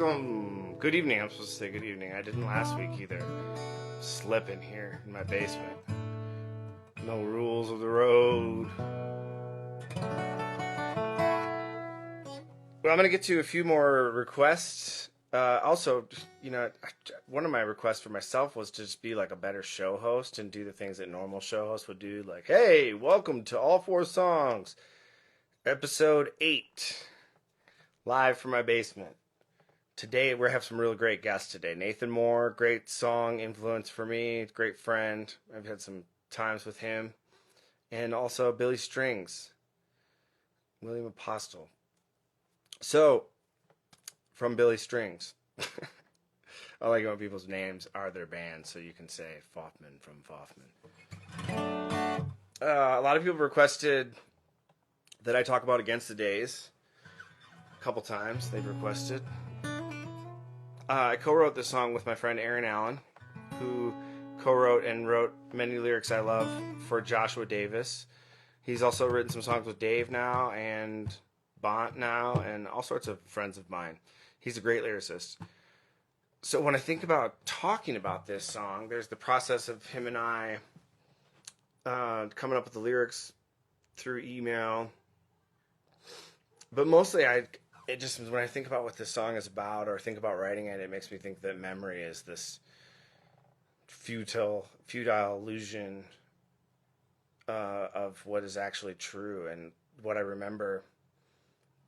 welcome. Good evening. I'm supposed to say good evening. I didn't last week either. Slipping here in my basement. No rules of the road. Well, I'm going to get to a few more requests. Also, one of my requests for myself was to just be like a better show host and do the things that normal show hosts would do. Like, hey, welcome to All Four Songs, episode 8, live from my basement. Today, we have some really great guests today. Nathan Moore, great song influence for me, great friend. I've had some times with him. And also Billy Strings, William Apostle. So, from Billy Strings. I like it when people's names are their bands, so you can say Phoffman from Phoffman. A lot of people requested that I talk about Against the Days. A couple times they've requested. I co-wrote this song with my friend Aaron Allen, who co-wrote and wrote many lyrics I love for Joshua Davis. He's also written some songs with Dave now and Bont now and all sorts of friends of mine. He's a great lyricist. So when I think about talking about this song, there's the process of him and I coming up with the lyrics through email. But mostly when I think about what this song is about or think about writing it, it makes me think that memory is this futile illusion of what is actually true. And what I remember,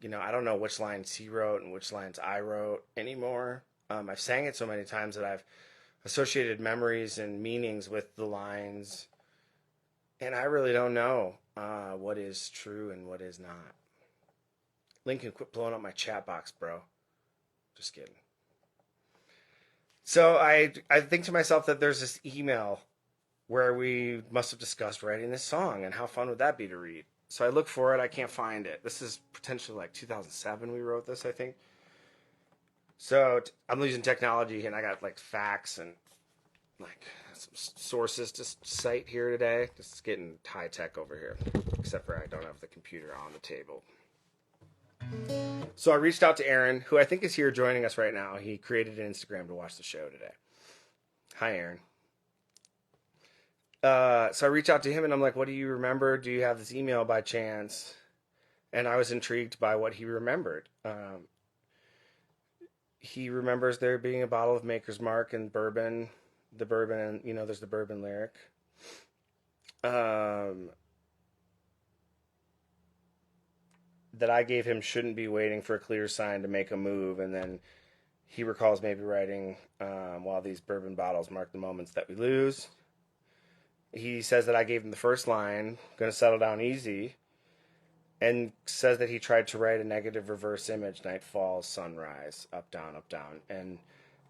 I don't know which lines he wrote and which lines I wrote anymore. I've sang it so many times that I've associated memories and meanings with the lines. And I really don't know what is true and what is not. Lincoln, quit blowing up my chat box, bro. Just kidding. So I think to myself that there's this email where we must have discussed writing this song, and how fun would that be to read? So I look for it. I can't find it. This is potentially like 2007 we wrote this, I think. So I'm using technology, and I got like facts and like some sources to cite here today. This is getting high tech over here, except for I don't have the computer on the table. So I reached out to Aaron, who I think is here joining us right now. He created an Instagram to watch the show today. Hi, Aaron. So I reached out to him, and I'm like, what do you remember? Do you have this email by chance? And I was intrigued by what he remembered. He remembers there being a bottle of Maker's Mark and bourbon. The bourbon, and, there's the bourbon lyric. That I gave him shouldn't be waiting for a clear sign to make a move. And then he recalls maybe writing, while these bourbon bottles mark the moments that we lose. He says that I gave him the first line, gonna settle down easy, and says that he tried to write a negative reverse image, night falls, sunrise, up, down, and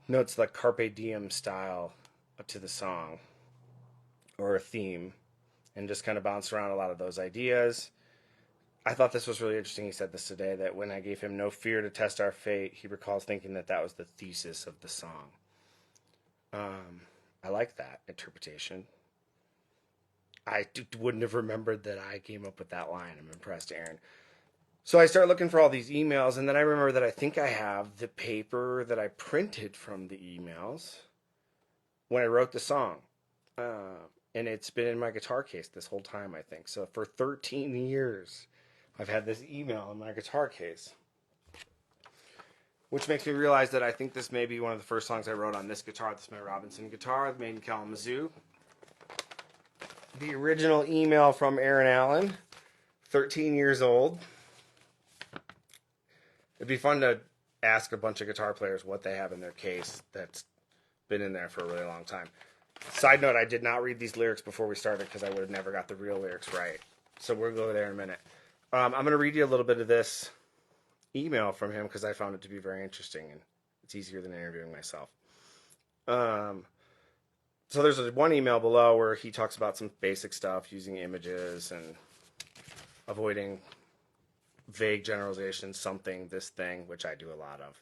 notes the carpe diem style to the song, or a theme, and just kind of bounced around a lot of those ideas. I thought this was really interesting. He said this today, that when I gave him no fear to test our fate, he recalls thinking that was the thesis of the song. I like that interpretation. I wouldn't have remembered that I came up with that line. I'm impressed, Aaron. So I start looking for all these emails, and then I remember that I think I have the paper that I printed from the emails when I wrote the song. And it's been in my guitar case this whole time, I think. So for 13 years, I've had this email in my guitar case. Which makes me realize that I think this may be one of the first songs I wrote on this guitar. This is my Robinson guitar, made in Kalamazoo. The original email from Aaron Allen, 13 years old. It'd be fun to ask a bunch of guitar players what they have in their case that's been in there for a really long time. Side note, I did not read these lyrics before we started because I would have never got the real lyrics right. So we'll go there in a minute. I'm going to read you a little bit of this email from him because I found it to be very interesting, and it's easier than interviewing myself. So there's one email below where he talks about some basic stuff, using images and avoiding vague generalizations, something, this thing, which I do a lot of.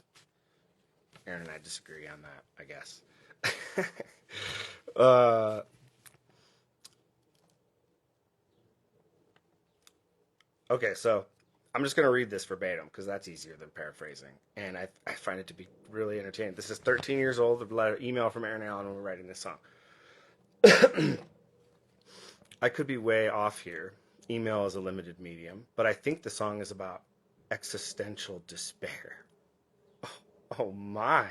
Aaron and I disagree on that, I guess. Okay, so I'm just going to read this verbatim because that's easier than paraphrasing. And I find it to be really entertaining. This is 13 years old, a letter, email from Aaron Allen when we're writing this song. I could be way off here. Email is a limited medium. But I think the song is about existential despair. Oh my.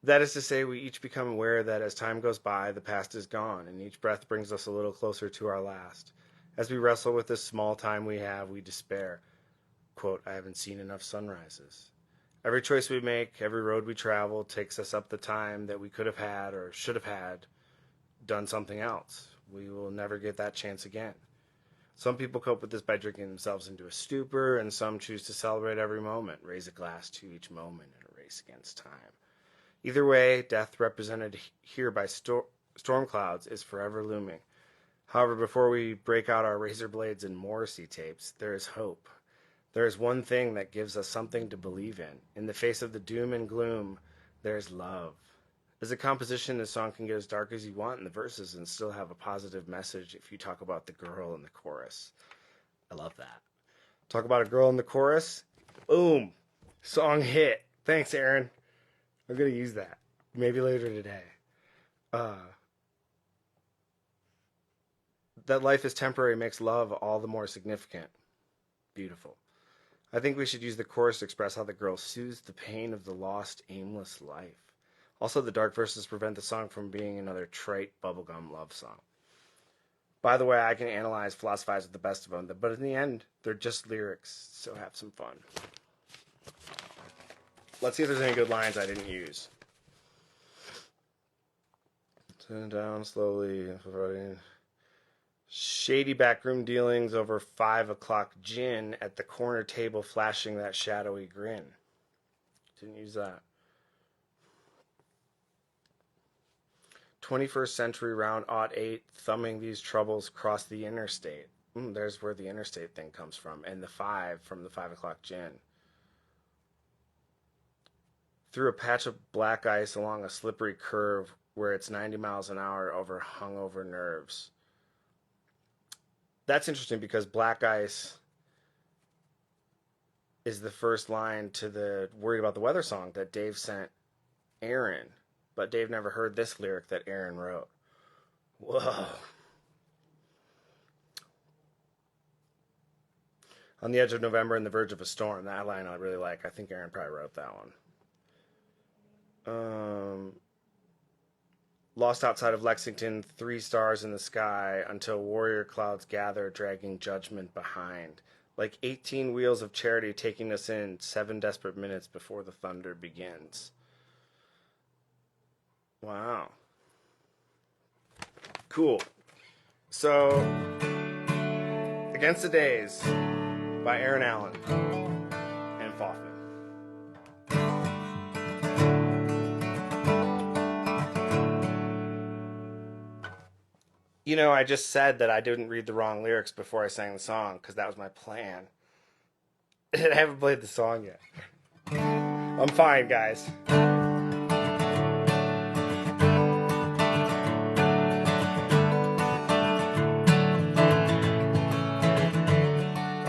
That is to say, we each become aware that as time goes by, the past is gone, and each breath brings us a little closer to our last. As we wrestle with this small time we have, we despair. Quote, I haven't seen enough sunrises. Every choice we make, every road we travel, takes us up the time that we could have had or should have had, done something else. We will never get that chance again. Some people cope with this by drinking themselves into a stupor, and some choose to celebrate every moment, raise a glass to each moment in a race against time. Either way, death represented here by storm clouds is forever looming. However, before we break out our razor blades and Morrissey tapes, there is hope. There is one thing that gives us something to believe in. In the face of the doom and gloom, there is love. As a composition, this song can get as dark as you want in the verses and still have a positive message if you talk about the girl in the chorus. I love that. Talk about a girl in the chorus, boom, song hit. Thanks, Aaron. I'm going to use that. Maybe later today. That life is temporary makes love all the more significant. Beautiful. I think we should use the chorus to express how the girl soothes the pain of the lost, aimless life. Also, the dark verses prevent the song from being another trite bubblegum love song. By the way, I can analyze, philosophize with the best of them, but in the end, they're just lyrics, so have some fun. Let's see if there's any good lines I didn't use. Turn down slowly. Shady backroom dealings over 5 o'clock gin at the corner table flashing that shadowy grin. Didn't use that. 21st century round '08 thumbing these troubles across the interstate. There's where the interstate thing comes from. And the 5 from the 5 o'clock gin. Through a patch of black ice along a slippery curve where it's 90 miles an hour over hungover nerves. That's interesting because black ice is the first line to the Worried About the Weather song that Dave sent Aaron. But Dave never heard this lyric that Aaron wrote. Whoa. On the edge of November and the verge of a storm. That line I really like. I think Aaron probably wrote that one. Lost outside of Lexington, 3 stars in the sky, until warrior clouds gather, dragging judgment behind. Like 18 wheels of charity taking us in, 7 desperate minutes before the thunder begins. Wow. Cool. So, Against the Days by Aaron Allen and Phoffman. You know, I just said that I didn't read the wrong lyrics before I sang the song, because that was my plan. I haven't played the song yet. I'm fine, guys. I'm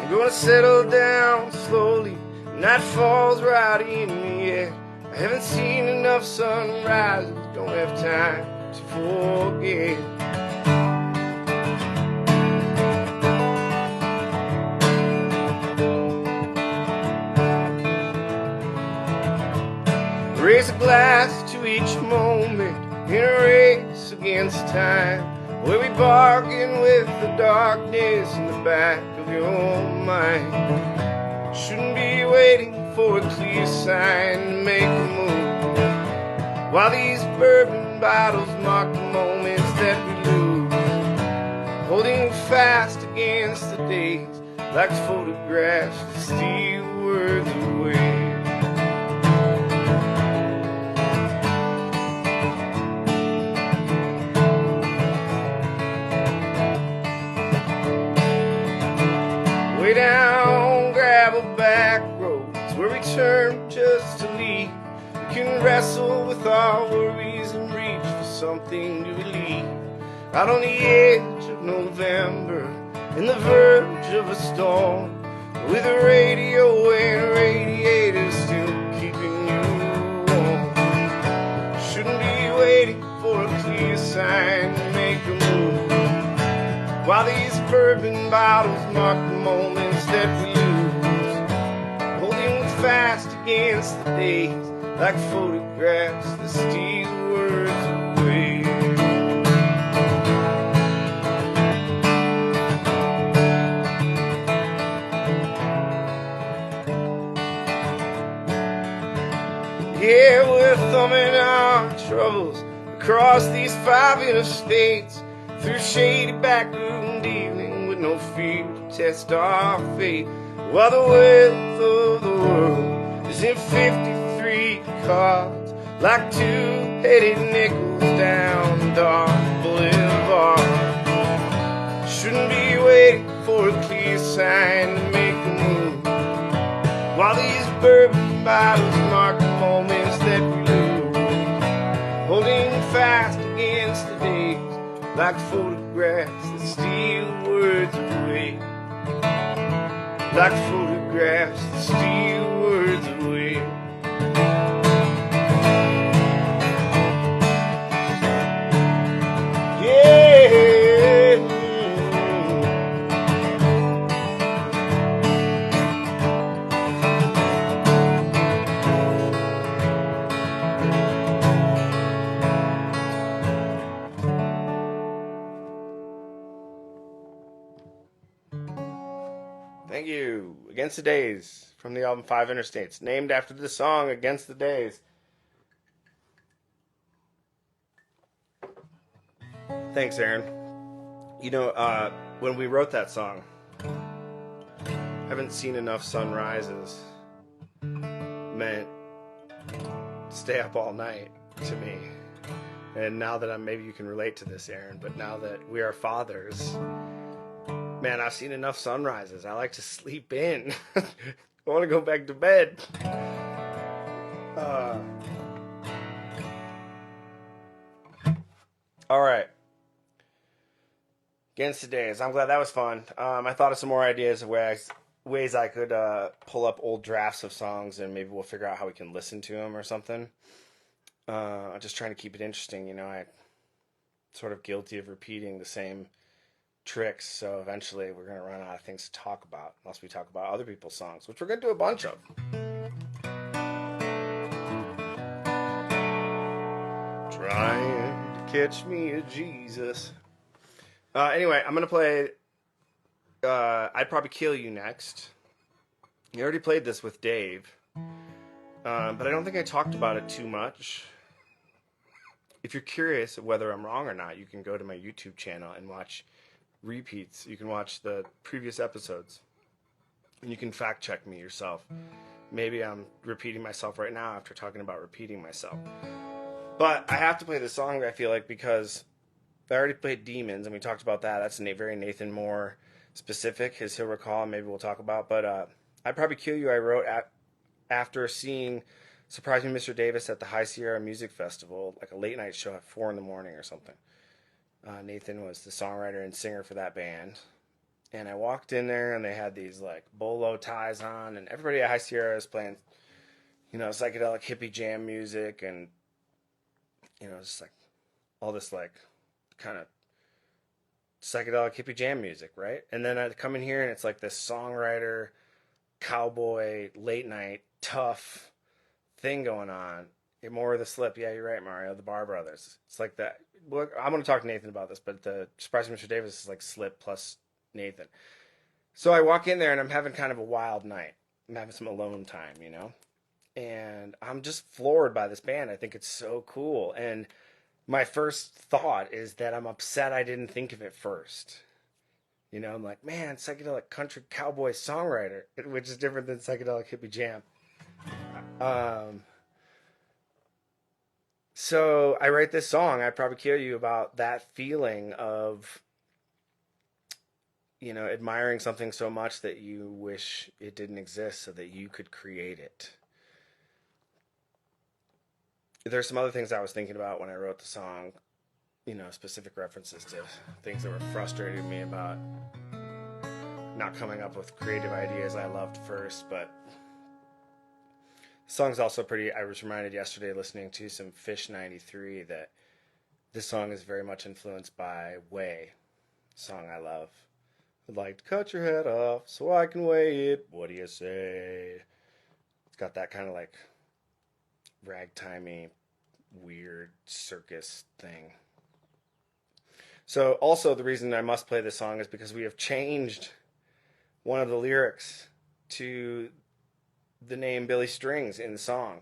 gonna settle down slowly. Night falls right in me yet. I haven't seen enough sunrises. Don't have time to forget. Raise a glass to each moment in a race against time, where we bargain with the darkness in the back of your mind. Shouldn't be waiting for a clear sign to make a move, while these bourbon bottles mark the moments that we lose, holding fast against the days like photographs that steal words away. Way down gravel back roads where we turn just to leave. We can wrestle with our worries and reach for something to believe. Out on the edge of November, in the verge of a storm, with a radio and radiators still keeping you warm. Shouldn't be waiting for a clear sign to make a move, while these bourbon bottles mark the moments that we lose, holding fast against the days like photographs that steal words away. Yeah, we're thumbing our troubles across these 5 interstates, through shady backroom evening with no fear to test our fate, while the wealth of the world is in 53 cards, like two-headed nickels down dark boulevard. Shouldn't be waiting for a clear sign to make a move, while these bourbon bottles mark the moments that we lose, holding fast against the days like photographs that steal words away, like photographs that steal words away. Yeah. Thank you. Against the Days from the album 5 Interstates, named after the song Against the Days. Thanks, Aaron. You know, when we wrote that song, haven't seen enough sunrises meant stay up all night to me. And now that maybe you can relate to this, Aaron, but now that we are fathers, man, I've seen enough sunrises. I like to sleep in. I want to go back to bed. All right. Against the Days. I'm glad that was fun. I thought of some more ideas of ways I could pull up old drafts of songs, and maybe we'll figure out how we can listen to them or something. I'm just trying to keep it interesting. You know, I'm sort of guilty of repeating the same tricks, so eventually we're going to run out of things to talk about unless we talk about other people's songs, which we're going to do a bunch of. Trying to catch me a Jesus. Anyway, I'm going to play I'd Probably Kill You next. You already played this with Dave, but I don't think I talked about it too much. If you're curious of whether I'm wrong or not, you can go to my YouTube channel and watch repeats. You can watch the previous episodes, and you can fact check me yourself. Maybe I'm repeating myself right now after talking about repeating myself. But I have to play this song, I feel like, because I already played Demons, and we talked about that. That's very Nathan Moore specific, as he'll recall, and maybe we'll talk about. But I'd Probably Kill You I wrote after seeing Surprise Me Mr. Davis at the High Sierra Music Festival, like a late night show at 4 in the morning or something. Nathan was the songwriter and singer for that band. And I walked in there, and they had these like bolo ties on, and everybody at High Sierra is playing, you know, psychedelic hippie jam music, and, you know, just like all this like kind of psychedelic hippie jam music, right? And then I come in here, and it's like this songwriter, cowboy, late night, tough thing going on. More of the Slip. Yeah, you're right, Mario. The Bar Brothers. It's like that. Well, I'm going to talk to Nathan about this, but the Surprise Mr. Davis is like Slip plus Nathan. So I walk in there, and I'm having kind of a wild night. I'm having some alone time, you know? And I'm just floored by this band. I think it's so cool. And my first thought is that I'm upset I didn't think of it first. You know, I'm like, man, psychedelic country cowboy songwriter, which is different than psychedelic hippie jam. So I write this song, I'd Probably Kill You, about that feeling of, you know, admiring something so much that you wish it didn't exist so that you could create it. There's some other things I was thinking about when I wrote the song, you know, specific references to things that were frustrating me about not coming up with creative ideas I loved first, but the song's also pretty. I was reminded yesterday listening to some Fish 93 that this song is very much influenced by Way, a song I love. I'd like to cut your head off so I can weigh it. What do you say? It's got that kind of like ragtimey, weird circus thing. So also the reason I must play this song is because we have changed one of the lyrics to the name Billy Strings in the song.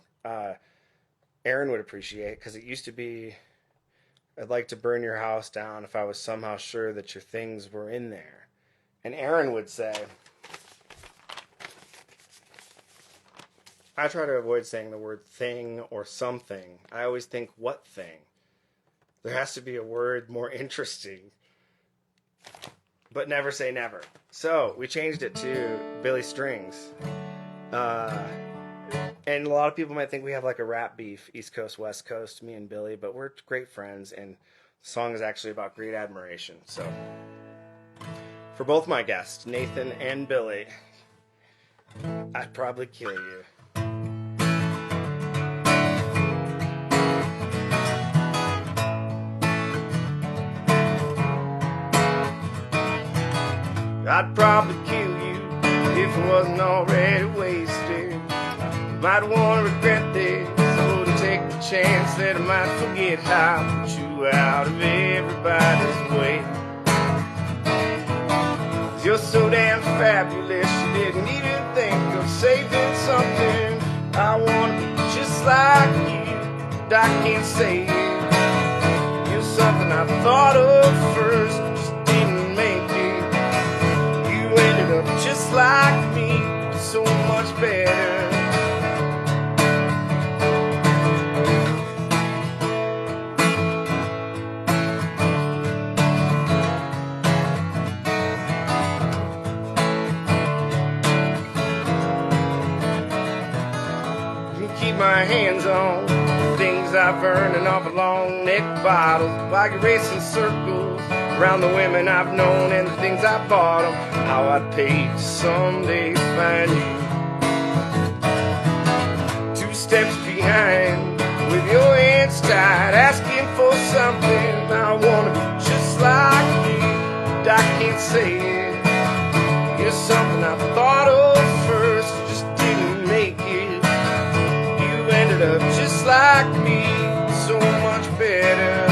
Aaron would appreciate, because it used to be, I'd like to burn your house down if I was somehow sure that your things were in there. And Aaron would say, I try to avoid saying the word thing or something. I always think, what thing? There has to be a word more interesting. But never say never. So we changed it to Billy Strings. And a lot of people might think we have like a rap beef, East Coast, West Coast, me and Billy, but we're great friends, and the song is actually about great admiration. So for both my guests, Nathan and Billy, I'd probably kill you. I'd probably kill you if it wasn't already wasted. You might want to regret this. I wouldn't take the chance that I might forget how I put you out of everybody's way. 'Cause you're so damn fabulous, you didn't even think of saving something. I want to be just like you, but I can't say it. You're something I thought of first, just didn't make it. You ended up just like me, so much better. Keep my hands on the things I've earned and off a long neck bottles. I could race in circles around the women I've known and the things I bought them. How I'd pay to someday find you 2 steps behind with your hands tied, asking for something. I wanna be just like you, but I can't say it. You're something I thought of first, just didn't make it. Ended up just like me, so much better.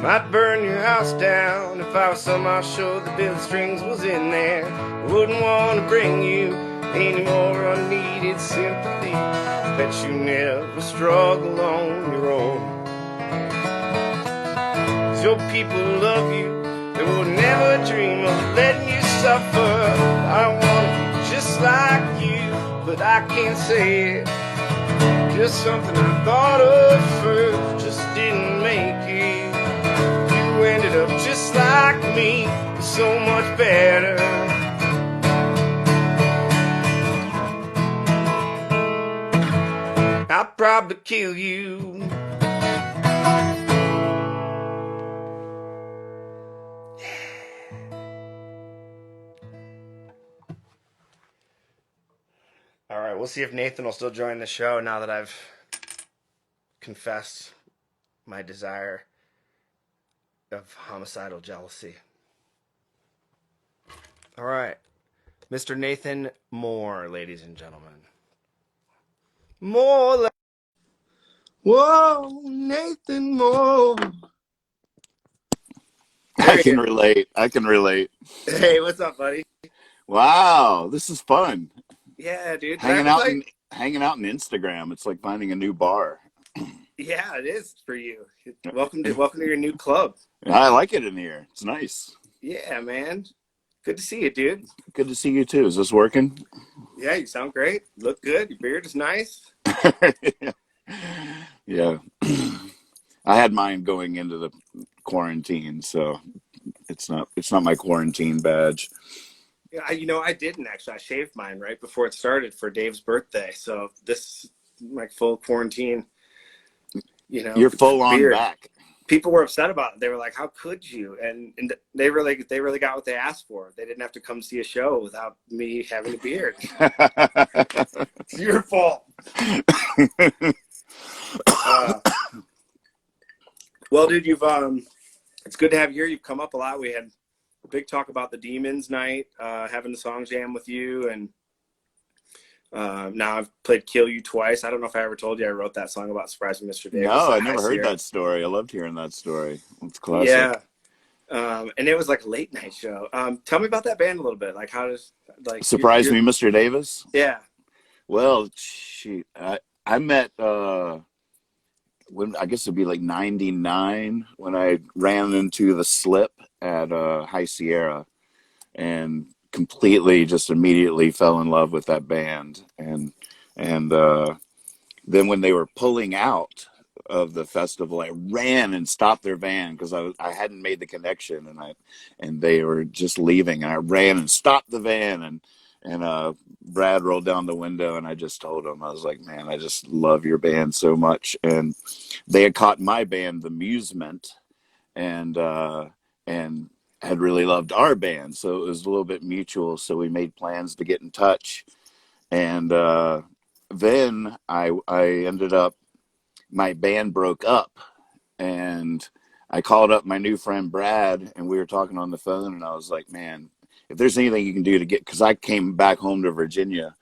Might burn your house down if I was somehow sure the Billy Strings was in there. Wouldn't want to bring you any more unneeded sympathy. Bet you never struggle on your own. 'Cause your people love you, they would never dream of letting you suffer. I wanna be just like you, but I can't say it. Just something I thought of first, just didn't make it. Ended up just like me, so much better. I'd probably kill you. All right, we'll see if Nathan will still join the show now that I've confessed my desire of homicidal jealousy. All right, Mr. Nathan Moore, ladies and gentlemen. More. Whoa, Nathan Moore. I can relate. Hey, what's up, buddy? Wow, this is fun. Yeah, dude. Hanging out in Instagram. It's like finding a new bar. Yeah, it is for you. Welcome to your new club. I like it in here. It's nice. Yeah, man. Good to see you, dude. Good to see you too. Is this working? Yeah, you sound great. Look good. Your beard is nice. Yeah. I had mine going into the quarantine, so it's not my quarantine badge. Yeah, I didn't actually. I shaved mine right before it started for Dave's birthday. So this like full quarantine, You're full on beard. back. People were upset about it. They were like, "How could you?" And they really got what they asked for. They didn't have to come see a show without me having a beard. It's your fault. Uh, well, dude, you've it's good to have you here. You've come up a lot. We had a big talk about the Demons night, having the song jam with you, and now I've played "Kill You" twice. I don't know if I ever told you I wrote that song about surprising Mr. Davis No, at I High never heard Sierra. that story. I loved hearing that story. It's classic. Yeah, and it was like a late night show. Tell me about that band a little bit. Like, how does like Surprise you're me, Mr. Davis. yeah. Well, shoot, I met when I guess it'd be like '99 when I ran into the Slip at High Sierra and completely just immediately fell in love with that band and then when they were pulling out of the festival, I ran and stopped their van because I hadn't made the connection, and they were just leaving, and I ran and stopped the van, and Brad rolled down the window, and I just told him, I was like, man, I just love your band so much. And they had caught my band, The Musement, and had really loved our band, so it was a little bit mutual. So we made plans to get in touch, and then I ended up, my band broke up, and I called up my new friend Brad, and we were talking on the phone, and I was like, man, if there's anything you can do to get, because I came back home to Virginia,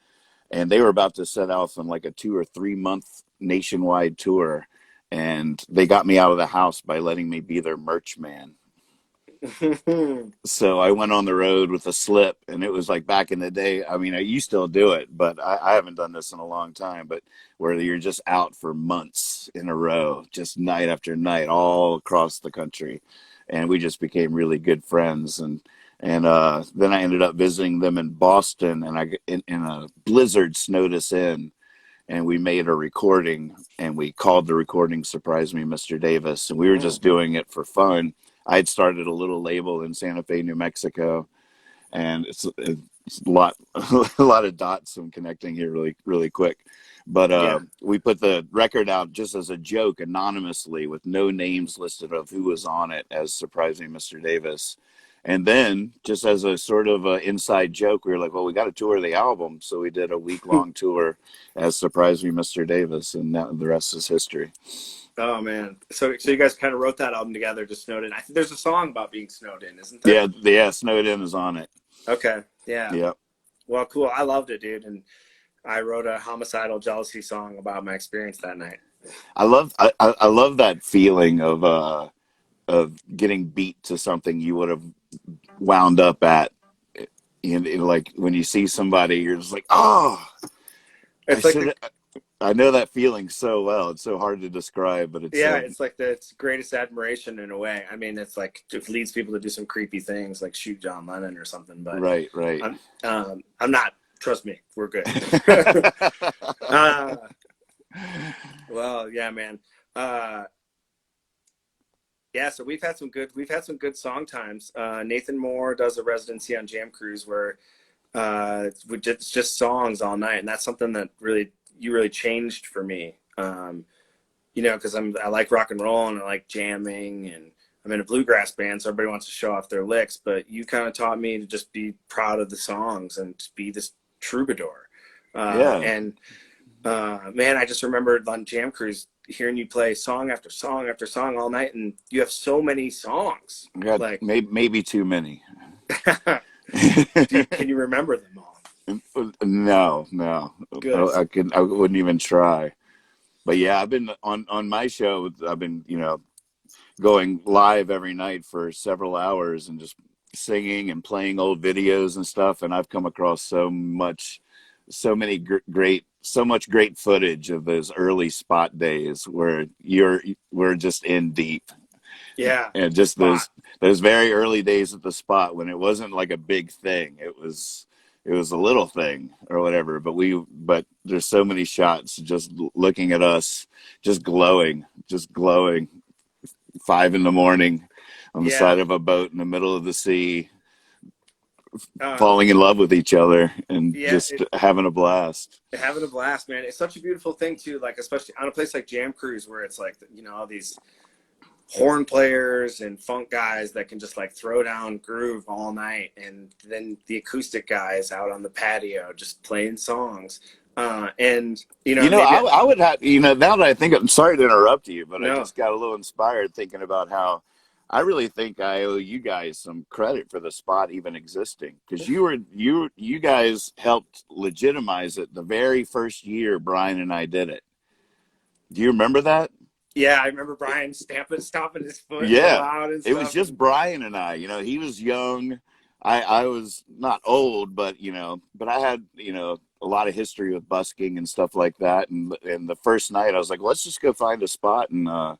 and they were about to set off on like a 2 or 3 month nationwide tour, and they got me out of the house by letting me be their merch man. So I went on the road with a Slip, and it was like back in the day. I mean, you still do it, but I haven't done this in a long time. But where you're just out for months in a row, just night after night, all across the country, and we just became really good friends. And then I ended up visiting them in Boston, and in a blizzard snowed us in, and we made a recording, and we called the recording "Surprise Me, Mr. Davis," and we were just doing it for fun. I had started a little label in Santa Fe, New Mexico, and it's a lot a lot of dots I'm connecting here really really quick. But Yeah. we put the record out just as a joke, anonymously, with no names listed of who was on it, as "Surprising Mr. Davis." And then, just as a sort of inside joke, we were like, well, we got to tour the album. So we did a week-long tour as "Surprise Me, Mr. Davis," and now the rest is history. Oh man. So you guys kind of wrote that album together, just snowed in. I think there's a song about being snowed in, isn't there? Yeah, Snowed In is on it. Okay. Yeah. Yeah. Well, cool. I loved it, dude. And I wrote a homicidal jealousy song about my experience that night. I love that feeling of getting beat to something you would have wound up at. Like when you see somebody, you're just like, oh, I It's like the should. I know that feeling so well. It's so hard to describe, but it's yeah, it's like the greatest admiration in a way. I mean, it's like it leads people to do some creepy things, like shoot John Lennon or something. But right, right. I'm not. Trust me, we're good. uh, well, yeah, man. Uh, yeah, so we've had some good song times. Nathan Moore does a residency on Jam Cruise where it's just songs all night, and that's something that really changed for me. Because I like rock and roll and I like jamming, and I'm in a bluegrass band, so everybody wants to show off their licks. But you kind of taught me to just be proud of the songs and to be this troubadour. Yeah, And man, I just remembered on Jam Cruise hearing you play song after song after song all night, and you have so many songs. I got Like, maybe too many. can you remember them all? No, no, Good. I wouldn't even try. But yeah, I've been on my show. I've been going live every night for several hours and just singing and playing old videos and stuff. And I've come across so much great footage of those early Spot days where we're just in deep. Yeah. And The just spot. those very early days at the spot when it wasn't like a big thing. It was a little thing or whatever. But there's so many shots just looking at us, just glowing. 5 in the morning on the Yeah. side of a boat in the middle of the sea, Uh, falling in love with each other and yeah. just having a blast. Having a blast, man. It's such a beautiful thing too. Like especially on a place like Jam Cruise, where it's like all these horn players and funk guys that can just like throw down groove all night, and then the acoustic guys out on the patio just playing songs. And You know, maybe I would have, now that I think, I'm sorry to interrupt you, but I no, just got a little inspired thinking about how I really think I owe you guys some credit for the spot even existing, because you guys helped legitimize it the very first year Brian and I did it. Do you remember that? yeah, I remember Brian stomping his foot real Yeah, loud and it was stuff. just And Brian and I. He was young. I was not old, but but I had a lot of history with busking and stuff like that. And the first night, I was like, let's just go find a spot and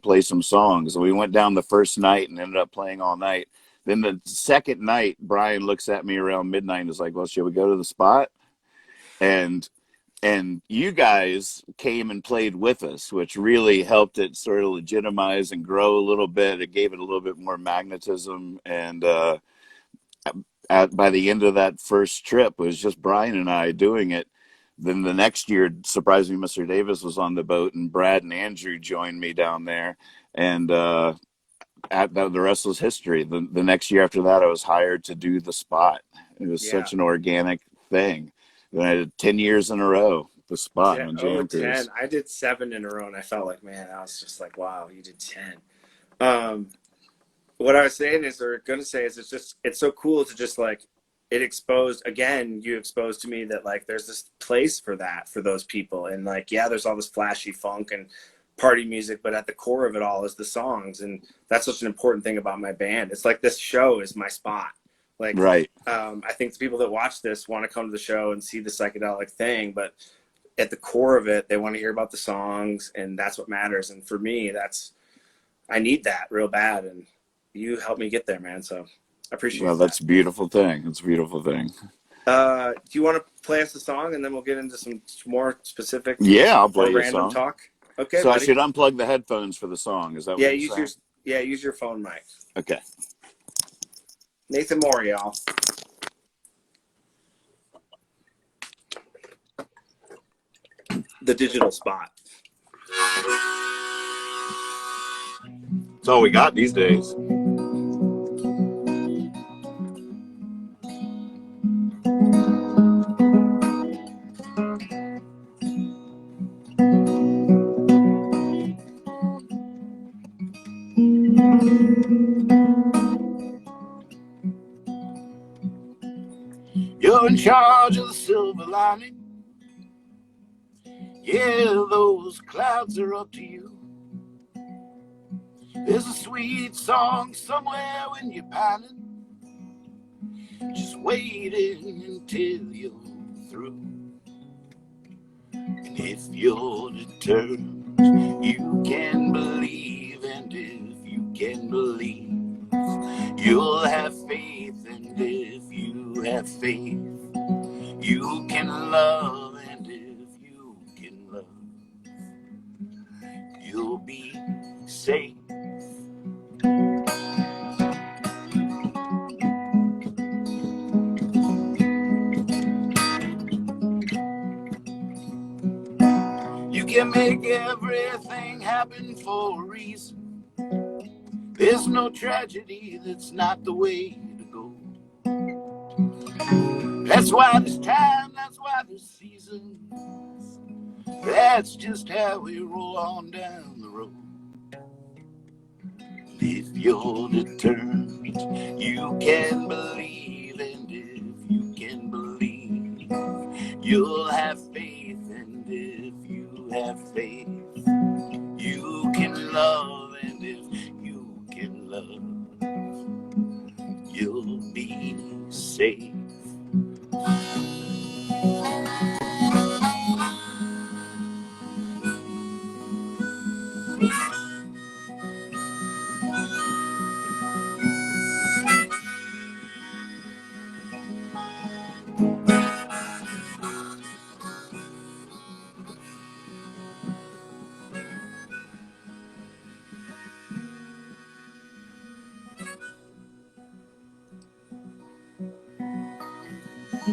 play some songs. And we went down the first night and ended up playing all night. Then the second night, Brian looks at me around midnight and is like, well, should we go to the spot? And you guys came and played with us, which really helped it sort of legitimize and grow a little bit. It gave it a little bit more magnetism. And by the end of that first trip, it was just Brian and I doing it. Then the next year, surprisingly, Mr. Davis was on the boat, and Brad and Andrew joined me down there. And the rest was history. The next year after that, I was hired to do the spot. It was yeah, such an organic thing. Then I did 10 years in a row, the spot on Jam 10. Cruise. I did 7 in a row, and I felt like, man, I was just like, wow, you did 10. Um, what I was saying is, or going to say is, it's so cool to just like, you exposed to me that like, there's this place for that, for those people. And like, yeah, there's all this flashy funk and party music, but at the core of it all is the songs. And that's such an important thing about my band. It's like, this show is my spot. Like, Right. I think the people that watch this want to come to the show and see the psychedelic thing, but at the core of it, they want to hear about the songs, and that's what matters. And for me, I need that real bad. And you helped me get there, man. So I Well, appreciate that. that's a beautiful thing. It's a beautiful thing. Do you want to play us a song, and then we'll get into some more specific, Yeah, I'll more play you a random song. talk? Okay, So I buddy. should unplug the headphones for the song. Is that what Yeah, you're saying? use your phone mic. Okay. Nathan Moore, y'all. The digital spot. That's all we got these days. You're in charge of the silver lining. Yeah, those clouds are up to you. There's a sweet song somewhere when you're pining, just waiting until you're through. And if you're determined, you can believe. And if you can believe, you'll have faith. And if you have faith, you can love. And if you can love, you'll be safe. You can make everything happen for a reason. There's no tragedy that's not the way to go. That's why there's time, that's why there's seasons. That's just how we roll on down the road. If you're determined, you can believe. And if you can believe, you'll have faith. And if you have faith, you can love. And if you can love, you'll be safe. So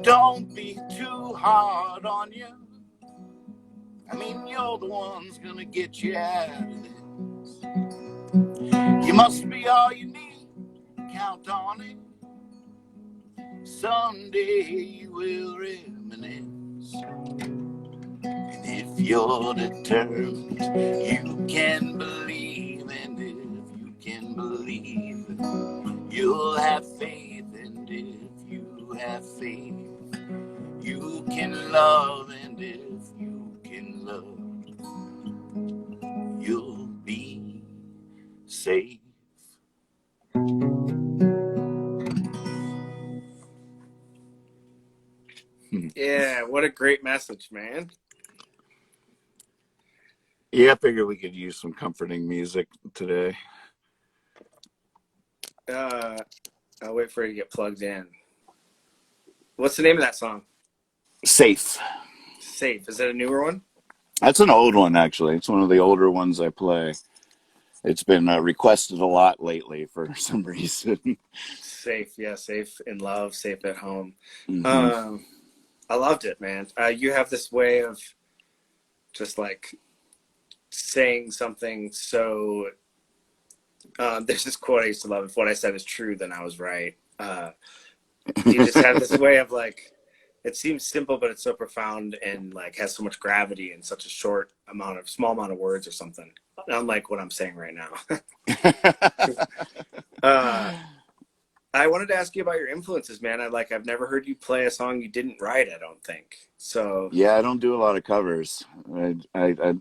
don't be too hard on you. I mean, you're the one's gonna get you out of this. You must be all you need. Count on it. Someday you will reminisce. And if you're determined, you can believe. And if you can believe, you'll have faith. And if you have faith, you can love. And if you can love, you'll be safe. Yeah, what a great message, man. Yeah, I figured we could use some comforting music today. I'll wait for it to get plugged in. What's the name of that song? Safe. Safe. Is it a newer one? That's an old one, actually. It's one of the older ones I play. It's been requested a lot lately for some reason. Safe. Yeah, safe in love, safe at home. Mm-hmm. I loved it, man. You have this way of just like saying something so. There's this quote I used to love. If what I said is true, then I was right. You just have this way of like, it seems simple, but it's so profound and like has so much gravity in such a small amount of words or something. Unlike what I'm saying right now. I wanted to ask you about your influences, man. I've never heard you play a song you didn't write, I don't think. So Yeah, I don't do a lot of covers. I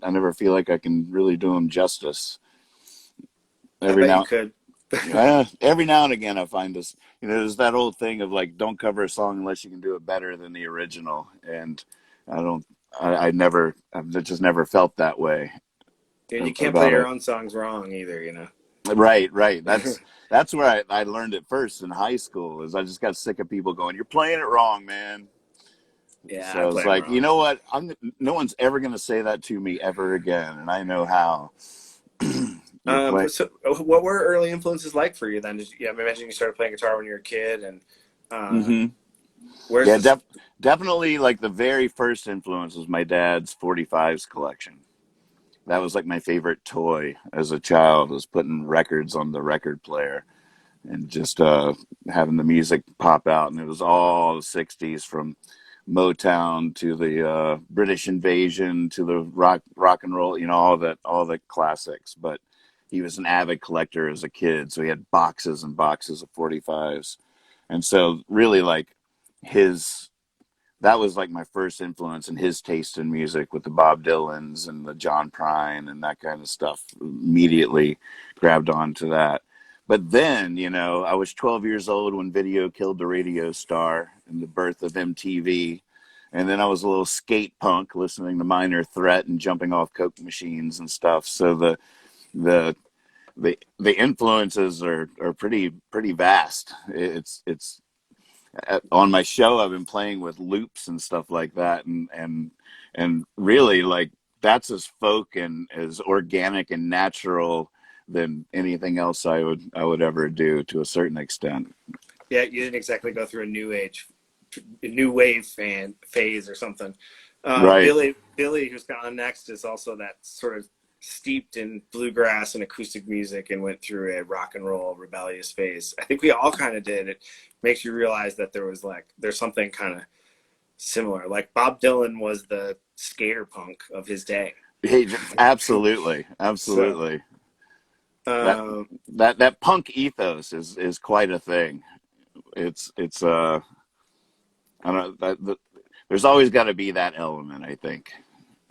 never feel like I can really do them justice. I Every bet you now could. every now and again, I find this. There's that old thing of like, don't cover a song unless you can do it better than the original. And I don't. I've just never felt that way Dude, you can't play about your it. own songs wrong either, Right. That's where I learned it first in high school. Is I just got sick of people going, "You're playing it wrong, man." Yeah, I So it's play them like, you wrong. know what? No one's ever going to say that to me ever again, and I know how. You're playing. So what were early influences like for you then? I mentioned you started playing guitar when you were a kid, and uh, Hmm. where's Yeah, this? definitely. Like the very first influence was my dad's 45s collection. That was like my favorite toy as a child. Was putting records on the record player and just having the music pop out, and it was all the '60s from Motown to the British Invasion to the rock and roll, all the classics. But he was an avid collector as a kid, so he had boxes and boxes of 45s, and so really like his that was like my first influence in his taste in music with the Bob Dylans and the John Prine and that kind of stuff. Immediately grabbed onto that. But then, I was 12 years old when video killed the radio star and the birth of MTV. And then I was a little skate punk listening to Minor Threat and jumping off Coke machines and stuff. So the the influences are pretty vast. It's on my show I've been playing with loops and stuff like that, and really like that's as folk and as organic and natural than anything else I would ever do to a certain extent. Yeah, you didn't exactly go through a new wave phase or something. Right. Billy, who's on next, is also that sort of steeped in bluegrass and acoustic music and went through a rock and roll rebellious phase. I think we all kind of did. It makes you realize that there's something kind of similar. Like Bob Dylan was the skater punk of his day. Hey, absolutely, So, absolutely. That um, that punk ethos is quite a thing. It's I don't there's always got to be that element, I think.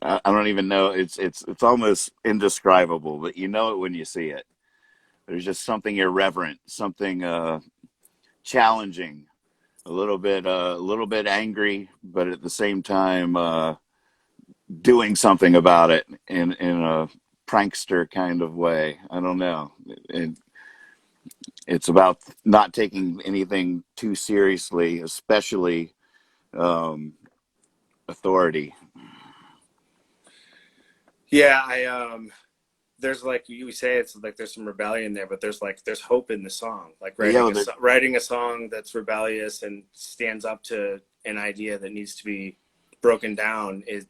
I don't even know. It's almost indescribable, but you know it when you see it. There's just something irreverent, something challenging, a little bit angry, but at the same time doing something about it in a prankster kind of way. I don't know. It's about not taking anything too seriously, especially um, authority. yeah, I there's like you say it's like there's some rebellion there, but there's hope in the song. Like Yeah, well, writing a song that's rebellious and stands up to an idea that needs to be broken down. It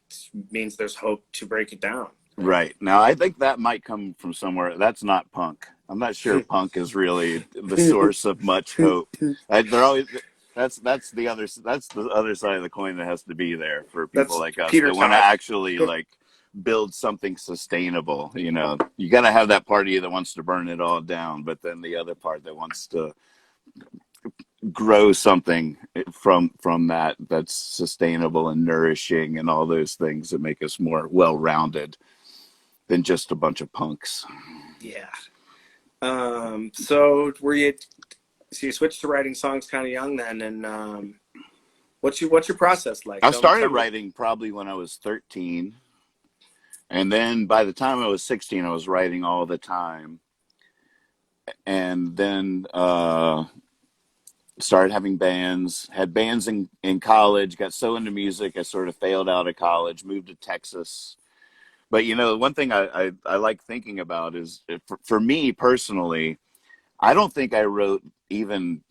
means there's hope to break it down. Like, right. Now, I think that might come from somewhere. That's not punk. I'm not sure punk is really the source of much hope. They're always that's the other side of the coin that has to be there for people that's like us Peter that want to Tosh. actually like build something sustainable. You know, you got to have that part of you that wants to burn it all down, but then the other part that wants to grow something from that that's sustainable and nourishing and all those things that make us more well-rounded than just a bunch of punks. Yeah. So were you? So you switched to writing songs kind of young then, and what's your process like? I Tell started me. writing probably when I was 13, and then by the time I was 16, I was writing all the time, and then started having bands. Had bands in college. Got so into music, I sort of failed out of college. Moved to Texas. But you know, one thing I like thinking about is for me personally, I don't think I wrote even,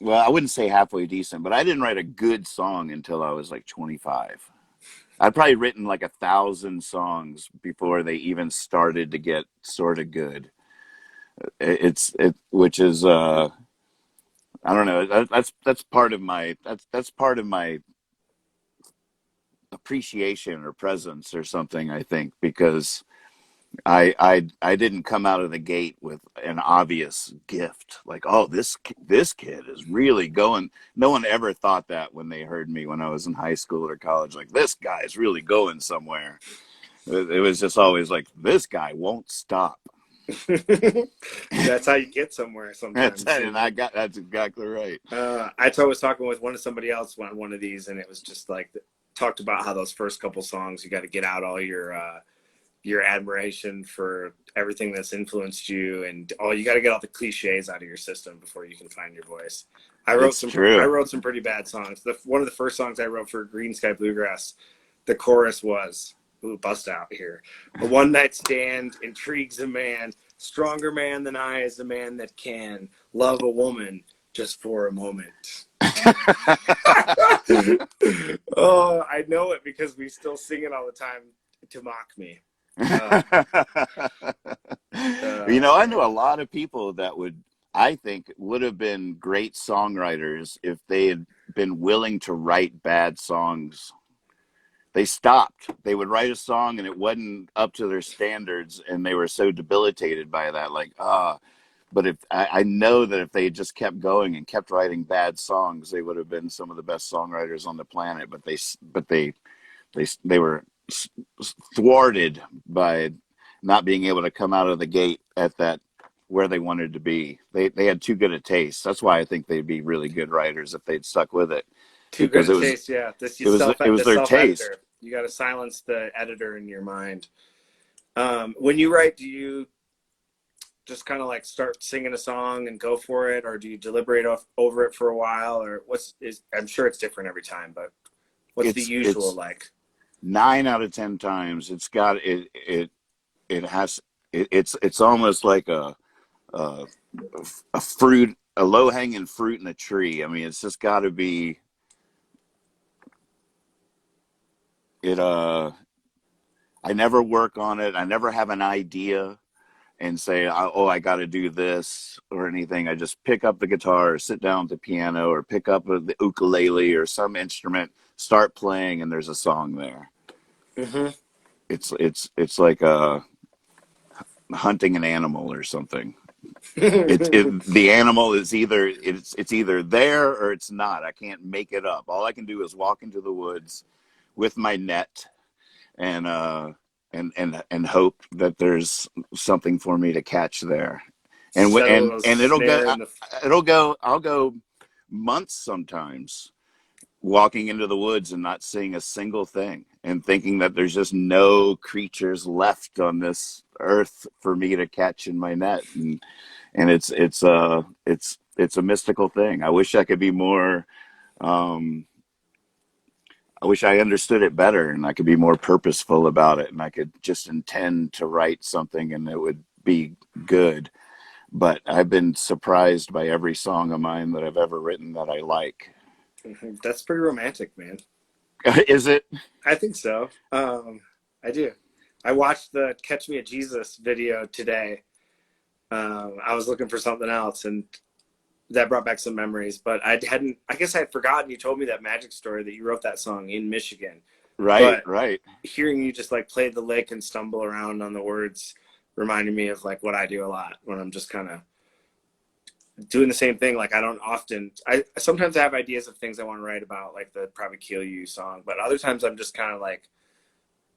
well, I wouldn't say halfway decent, but I didn't write a good song until I was like 25. I'd probably written like 1,000 songs before they even started to get sort of good. Which is I don't know. That's part of my that's part of my appreciation or presence or something. I think because I didn't come out of the gate with an obvious gift like, oh, this kid is really going. No one ever thought that when they heard me when I was in high school or college, like this guy's really going somewhere. It was just always like, this guy won't stop. That's how you get somewhere That's sometimes. it, and that's exactly right. Was talking with somebody else on one of these, and it was just like talked about how those first couple songs you got to get out all your admiration for everything that's influenced you, and you got to get all the cliches out of your system before you can find your voice. It's I true. wrote some pretty bad songs. One of the first songs I wrote for Greensky Bluegrass, the chorus was, ooh, bust out here. A one night stand intrigues a man. Stronger man than I is the man that can love a woman just for a moment. Oh, I know it because we still sing it all the time to mock me. Uh, You know, I know man. a lot of people that I think, would have been great songwriters if they had been willing to write bad songs. They stopped. They would write a song and it wasn't up to their standards, and they were so debilitated by that. Like, but if I know that if they had just kept going and kept writing bad songs, they would have been some of the best songwriters on the planet. But they were thwarted by not being able to come out of the gate at that where they wanted to be. They had too good a taste. That's why I think they'd be really good writers if they'd stuck with it, Too good because a taste, yeah. This you it was the their self taste. editor. You got to silence the editor in your mind. When you write, do you just kind of like start singing a song and go for it, or do you deliberate over it for a while, or I'm sure it's different every time, but what's the usual It's like? 9 out of 10 times it's got it has it's almost like a a fruit, a low hanging fruit in a tree. I mean, it's just got to be it. I never work on it. I never have an idea and say, oh, I got to do this or anything. I just pick up the guitar or sit down at the piano or pick up the ukulele or some instrument, start playing, and there's a song there. Mm-hmm. It's like hunting an animal or something. The animal is it's either there or it's not. I can't make it up. All I can do is walk into the woods with my net and and hope that there's something for me to catch there. Settle a And snare in the. I'll go months sometimes walking into the woods and not seeing a single thing and thinking that there's just no creatures left on this earth for me to catch in my net. And it's a mystical thing. I wish I could be more, um, I wish I understood it better and I could be more purposeful about it and I could just intend to write something and it would be good. But I've been surprised by every song of mine that I've ever written that I like. That's pretty romantic, man. Is it? I think so. I do. I watched the Catch Me at Jesus video today. I was looking for something else, and that brought back some memories. But I guess I had forgotten you told me that magic story that you wrote that song in Michigan. Right, But right. hearing you just like play the lick and stumble around on the words reminded me of like what I do a lot when I'm just kind of doing the same thing. Like I sometimes have ideas of things I want to write about, like the Probably Kill You song, but other times I'm just kind of like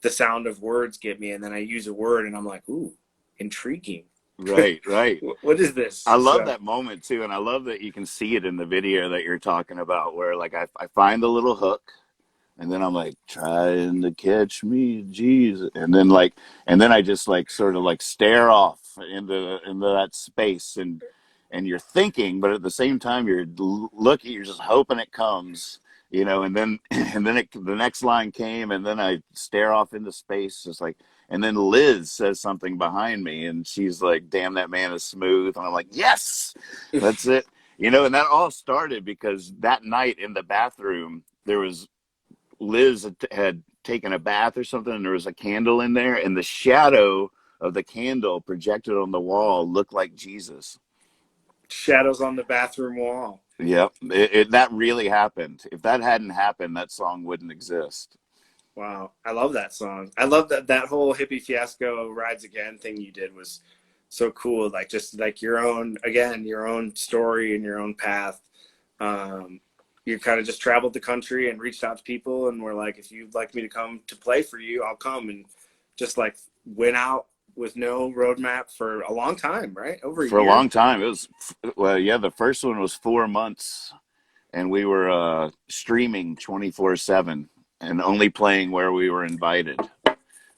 the sound of words get me, and then I use a word and I'm like, ooh, intriguing. Right, right. What is this? I love So that moment too, and I love that you can see it in the video that you're talking about, where like I find the little hook, and then I'm like trying to catch me, Jesus, and then I just like sort of like stare off into that space, and you're thinking, but at the same time you're looking, you're just hoping it comes, and then and then the next line came, and then I stare off into space, just like. And then Liz says something behind me, and she's like, "Damn, that man is smooth." And I'm like, "Yes, that's it." And that all started because that night in the bathroom, there was Liz had taken a bath or something, and there was a candle in there, and the shadow of the candle projected on the wall looked like Jesus. shadows on the bathroom wall. Yep, that really happened. If that hadn't happened, that song wouldn't exist. Wow, I love that song. I love that whole hippie fiasco rides again thing you did was so cool. Like just like your own story and your own path. Um, you kind of just traveled the country and reached out to people and were like, if you'd like me to come to play for you, I'll come. And just like went out with no roadmap for a long time, right? Over a For a year. long time, it was well, yeah. The first one was 4 months, and we were streaming 24/7 and only playing where we were invited.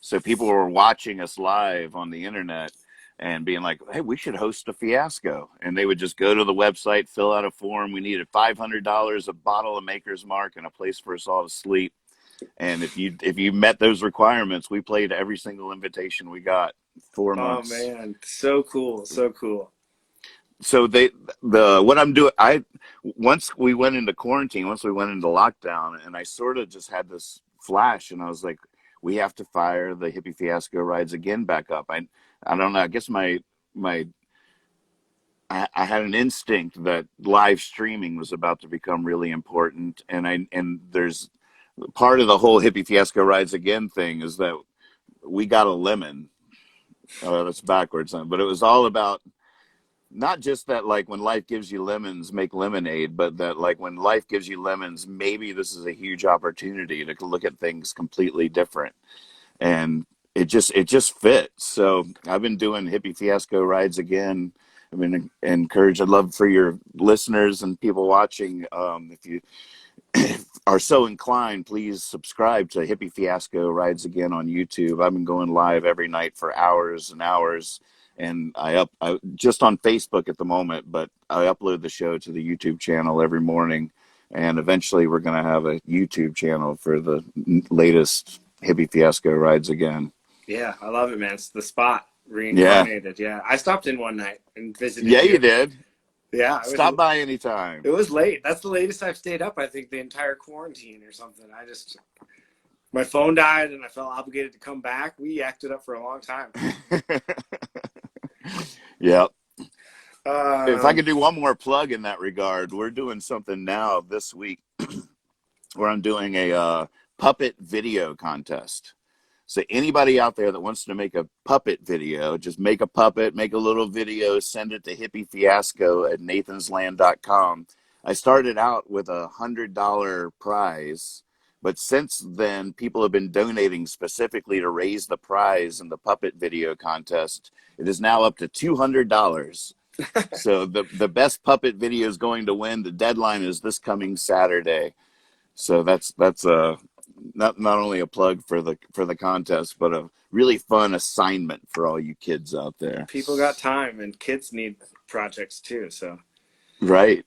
So people were watching us live on the internet and being like, "Hey, we should host a fiasco." And they would just go to the website, fill out a form. We needed $500, a bottle of Maker's Mark, and a place for us all to sleep. And if you met those requirements, we played every single invitation we got. Four Oh months. man, so cool, so cool. So what I'm doing, once we went into quarantine, once we went into lockdown, and I sort of just had this flash, and I was like, we have to fire the hippie fiasco rides again back up. I don't know. I guess my I had an instinct that live streaming was about to become really important, and there's part of the whole hippie fiasco rides again thing is that we got a lemon. That's backwards, but it was all about not just that, like, when life gives you lemons, make lemonade, but that, like, when life gives you lemons, maybe this is a huge opportunity to look at things completely different. And it just fits. So I've been doing hippie fiasco rides again. I've been encouraged. I'd love for your listeners and people watching, if you are so inclined, please subscribe to Hippie Fiasco Rides Again on YouTube. I've been going live every night for hours and hours, and I just on Facebook at the moment, but I upload the show to the YouTube channel every morning, and eventually we're going to have a YouTube channel for the latest Hippie Fiasco Rides Again. Yeah, I love it, man. It's the spot Yeah, reincarnated. Yeah, I stopped in one night and visited yeah, you you. did. Yeah, Stop by anytime. it was late. That's the latest I've stayed up. I think the entire quarantine or something. My phone died and I felt obligated to come back. We acted up for a long time. Yeah. If I Um, could do one more plug in that regard, we're doing something now this week where I'm doing a puppet video contest. So anybody out there that wants to make a puppet video, just make a puppet, make a little video, send it to hippiefiasco@nathansland.com. I started out with $100 prize, but since then people have been donating specifically to raise the prize in the puppet video contest. It is now up to $200. So the best puppet video is going to win. The deadline is this coming Saturday. So that's not only a plug for the contest, but a really fun assignment for all you kids out there. People got time, and kids need projects too. So, Right.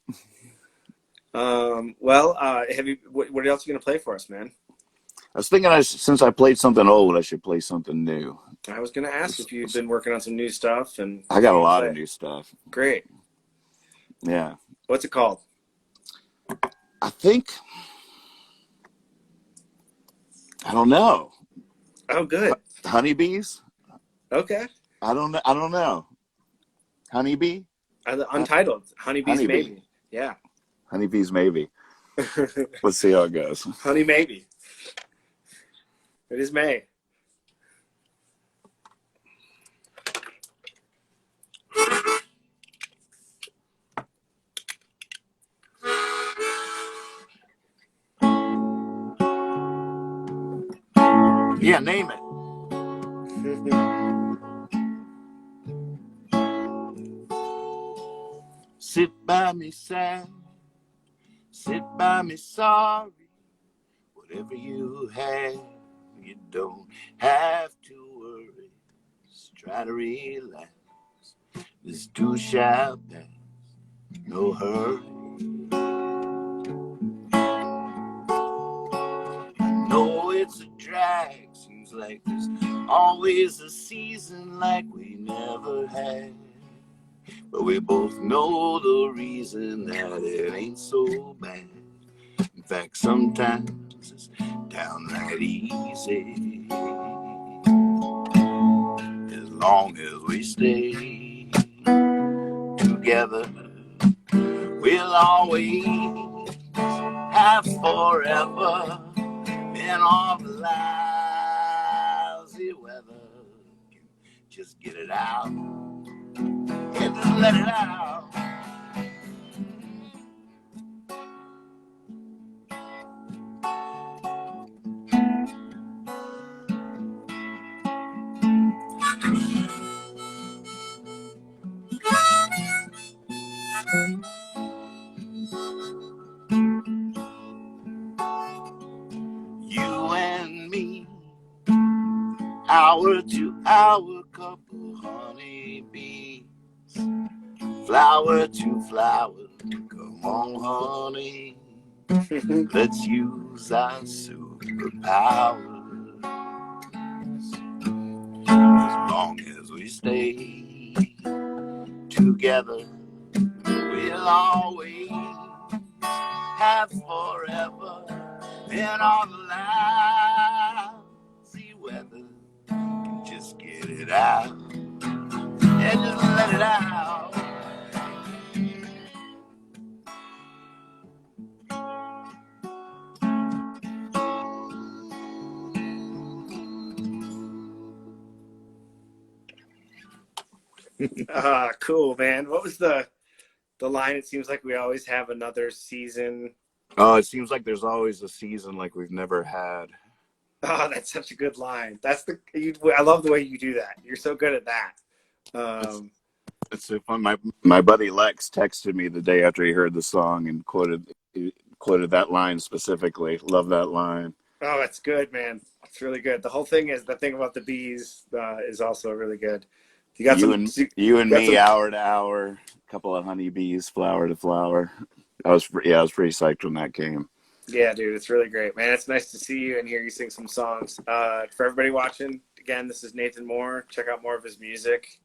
well, have you? What else are you gonna play for us, man? I was thinking since I played something old, I should play something new. I was going to ask if you've been working on some new stuff and I got a lot of new stuff. Great. Yeah. What's it called? I think, I don't know. Oh, good. Honeybees? Okay. I don't know. Honeybee? Untitled. Honeybees Honeybee. Maybe. Yeah. Honeybees maybe. Let's see how it goes. Honey Maybe. It is May. Yeah, name it. Sit by me sad, sit by me sorry. Whatever you have, you don't have to worry. Just try to relax. This too shall pass. No hurry. I know it's a drag. Seems like there's always a season like we never had. But we both know the reason that it ain't so bad. In fact, sometimes it's downright easy. As long as we stay together, we'll always have forever. In all the lousy weather, just get it out and just let it out. You and me, hour to hour, couple honeybees, flower to flower. Come on, honey, let's use our superpowers. As long as we stay together, we'll always have forever. In all the lousy weather, just get it out and just let it out. Cool, man. What was the line? It seems like we always have another season. Oh, it seems like there's always a season like we've never had. Oh, that's such a good line. I love the way you do that. You're so good at that. It's so fun. My buddy Lex texted me the day after he heard the song and quoted that line specifically. Love that line. Oh, that's good, man. It's really good. The whole thing the thing about the bees is also really good. You got you and me, hour to hour, a couple of honeybees, flower to flower. I was pretty psyched when that came. Yeah, dude, it's really great, man. It's nice to see you and hear you sing some songs. For everybody watching, again, this is Nathan Moore. Check out more of his music.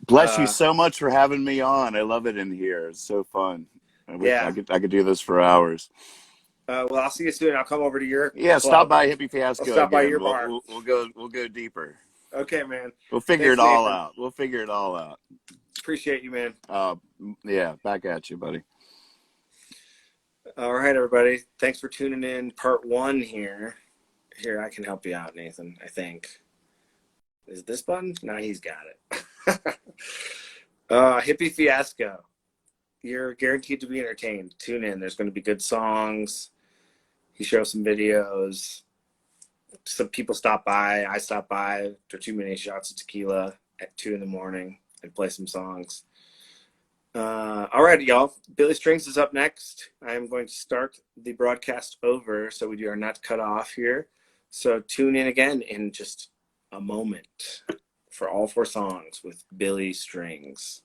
Bless you so much for having me on. I love it in here. It's so fun. I could do this for hours. Well, I'll see you soon. I'll come over to your club. Stop by Hippie Fiasco. I'll stop by your bar. We'll go deeper. Okay, man. We'll figure it all out. We'll figure it all out. Appreciate you, man. Yeah, back at you, buddy. All right, everybody. Thanks for tuning in. Part 1 here. Here, I can help you out, Nathan, I think. Is this button? No, he's got it. Hippie Fiasco. You're guaranteed to be entertained. Tune in. There's going to be good songs. He shows some videos. Some people stop by. I stop by for 2 many shots of tequila at 2 a.m. and play some songs. All right, y'all. Billy Strings is up next. I am going to start the broadcast over so we are not cut off here. So tune in again in just a moment for all 4 songs with Billy Strings.